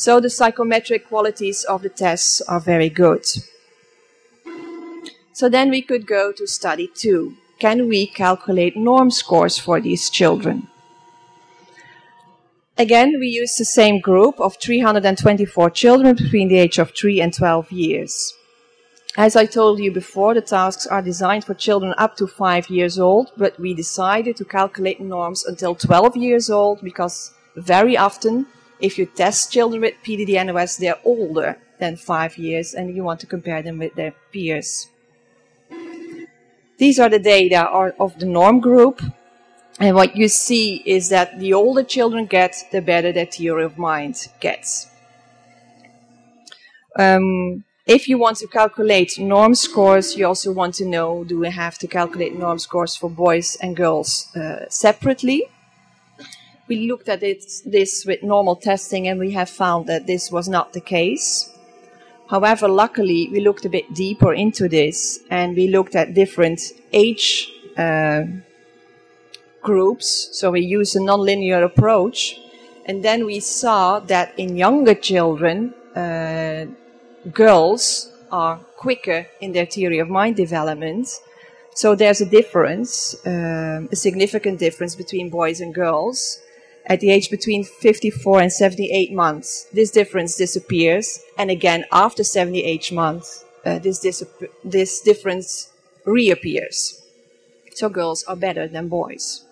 So the psychometric qualities of the tests are very good. So then we could go to study 2. Can we calculate norm scores for these children? Again, we used the same group of 324 children between the age of 3 and 12 years. As I told you before, the tasks are designed for children up to 5 years old, but we decided to calculate norms until 12 years old because very often, if you test children with PDD-NOS, they're older than 5 years and you want to compare them with their peers. These are the data of the norm group. And what you see is that the older children get, the better their theory of mind gets. If you want to calculate norm scores, you also want to know, do we have to calculate norm scores for boys and girls separately? We looked at this with normal testing and we have found that this was not the case. However, luckily, we looked a bit deeper into this and we looked at different age groups. So we used a nonlinear approach. And then we saw that in younger children, girls are quicker in their theory of mind development. So there's a difference, a significant difference between boys and girls. At the age between 54 and 78 months, this difference disappears. And again, after 78 months, this difference reappears. So girls are better than boys.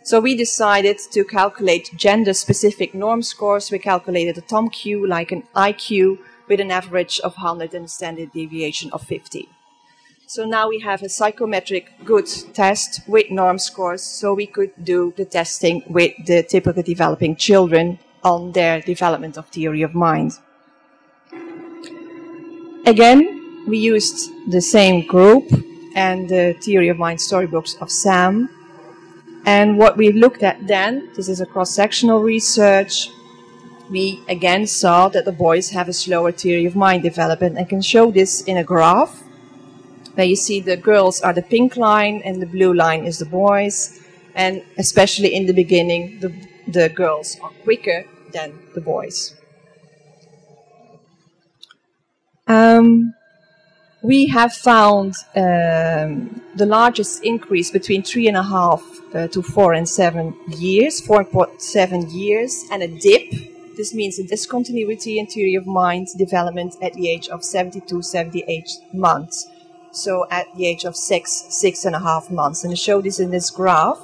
So we decided to calculate gender-specific norm scores. We calculated a TOMQ, like an IQ, with an average of 100 and a standard deviation of 50. So now we have a psychometric good test with norm scores, so we could do the testing with the typically developing children on their development of theory of mind. Again, we used the same group and the theory of mind storybooks of Sam. And what we looked at then, this is a cross-sectional research, we again saw that the boys have a slower theory of mind development. I can show this in a graph, where you see the girls are the pink line and the blue line is the boys. And especially in the beginning, the girls are quicker than the boys. We have found the largest increase between 3.5 to 4 and 7 years, 4.7 years, and a dip. This means a discontinuity in theory of mind development at the age of 72, 78 months. So at the age of 6.5 months. And I show this in this graph.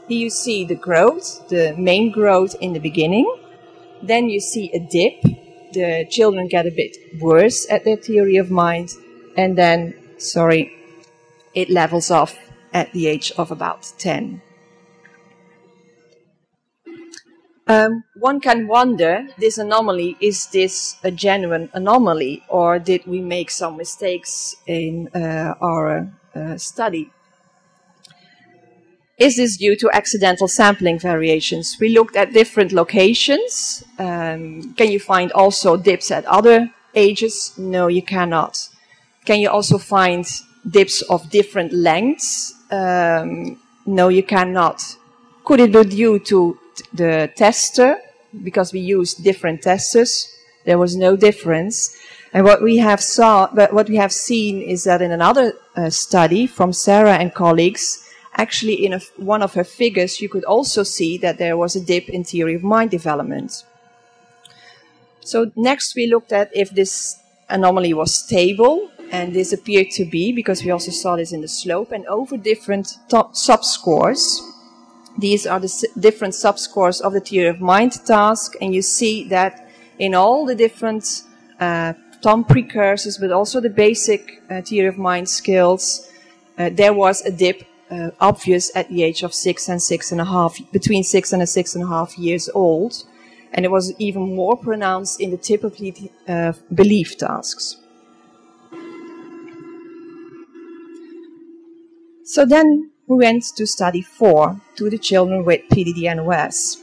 Here you see the growth, the main growth in the beginning. Then you see a dip. The children get a bit worse at their theory of mind. And then, it levels off at the age of about 10. One can wonder, this anomaly, is this a genuine anomaly, or did we make some mistakes in our study? Is this due to accidental sampling variations? We looked at different locations. Can you find also dips at other ages? No, you cannot. Can you also find dips of different lengths? No, you cannot. Could it be due to the tester? Because we used different testers, there was no difference. And what we have seen is that in another study from Sarah and colleagues, actually in one of her figures, you could also see that there was a dip in theory of mind development. So next we looked at if this anomaly was stable, and this appeared to be, because we also saw this in the slope, and over different subscores. These are the different subscores of the theory of mind task, and you see that in all the different TOM precursors, but also the basic theory of mind skills, there was a dip obvious at the age of 6 and 6.5, between 6 and 6.5 years old, and it was even more pronounced in the typically belief tasks. So then we went to study 4, to the children with PDD-NOS.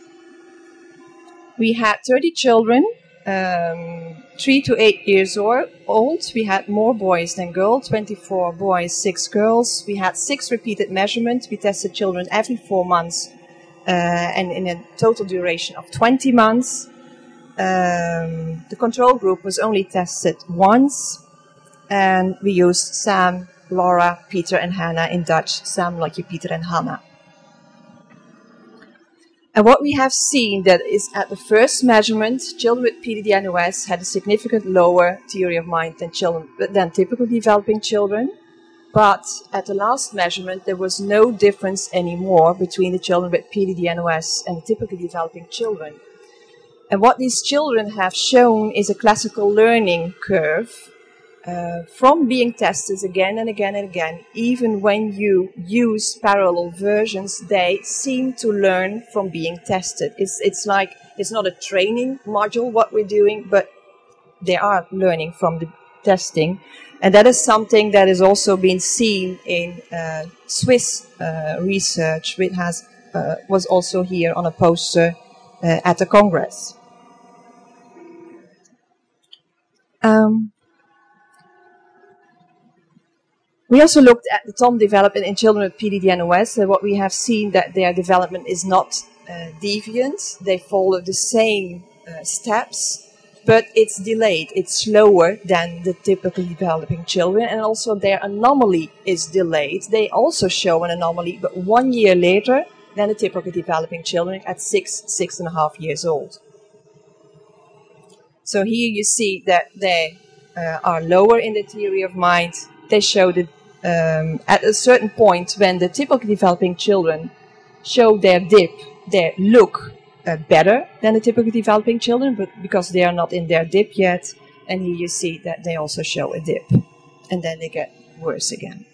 We had 30 children, 3 to 8 years old. We had more boys than girls, 24 boys, 6 girls. We had 6 repeated measurements. We tested children every 4 months and in a total duration of 20 months. The control group was only tested once, and we used Sam, Laura, Peter, and Hannah in Dutch. Sam, Lotje, Peter, and Hannah. And what we have seen that is at the first measurement, children with PDD-NOS had a significant lower theory of mind than typical developing children. But at the last measurement, there was no difference anymore between the children with PDD-NOS and the typically developing children. And what these children have shown is a classical learning curve from being tested again and again and again. Even when you use parallel versions, they seem to learn from being tested. It's like, it's not a training module what we're doing, but they are learning from the testing. And that is something that has also been seen in Swiss research, which was also here on a poster at the Congress. We also looked at the TOM development in children with PDD-NOS. What we have seen that their development is not deviant. They follow the same steps, but it's delayed. It's slower than the typically developing children, and also their anomaly is delayed. They also show an anomaly, but 1 year later than the typically developing children at 6.5 years old. So here you see that they are lower in the theory of mind. They show that at a certain point when the typically developing children show their dip, they look better than the typically developing children, but because they are not in their dip yet. And here you see that they also show a dip, and then they get worse again.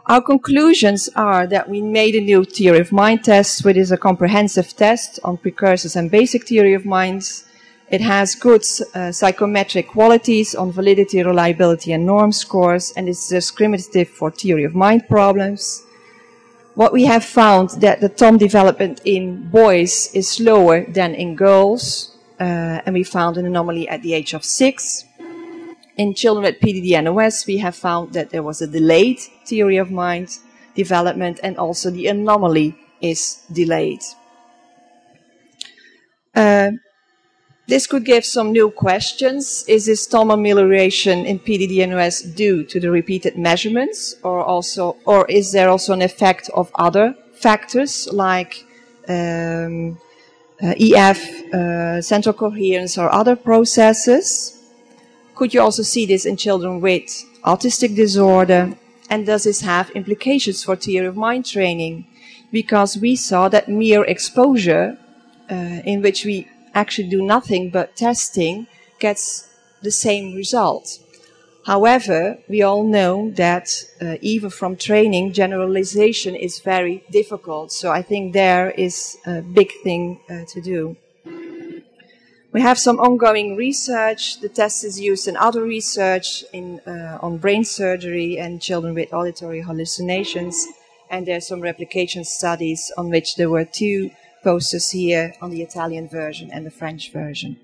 Our conclusions are that we made a new theory of mind test, which is a comprehensive test on precursors and basic theory of minds. It has good psychometric qualities on validity, reliability, and norm scores, and it's discriminative for theory of mind problems. What we have found that the TOM development in boys is slower than in girls, and we found an anomaly at the age of 6. In children with PDD-NOS, we have found that there was a delayed theory of mind development, and also the anomaly is delayed. This could give some new questions. Is this TOM amelioration in PDD-NOS due to the repeated measurements, or is there also an effect of other factors like EF, central coherence, or other processes? Could you also see this in children with autistic disorder? And does this have implications for theory of mind training? Because we saw that mere exposure, in which we actually do nothing but testing, gets the same result. However, we all know that even from training, generalization is very difficult. So I think there is a big thing to do. We have some ongoing research. The test is used in other research on brain surgery and children with auditory hallucinations. And there are some replication studies on which there were 2 posters here on the Italian version and the French version.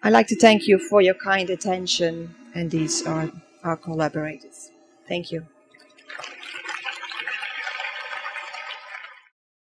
I'd like to thank you for your kind attention, and these are our collaborators. Thank you.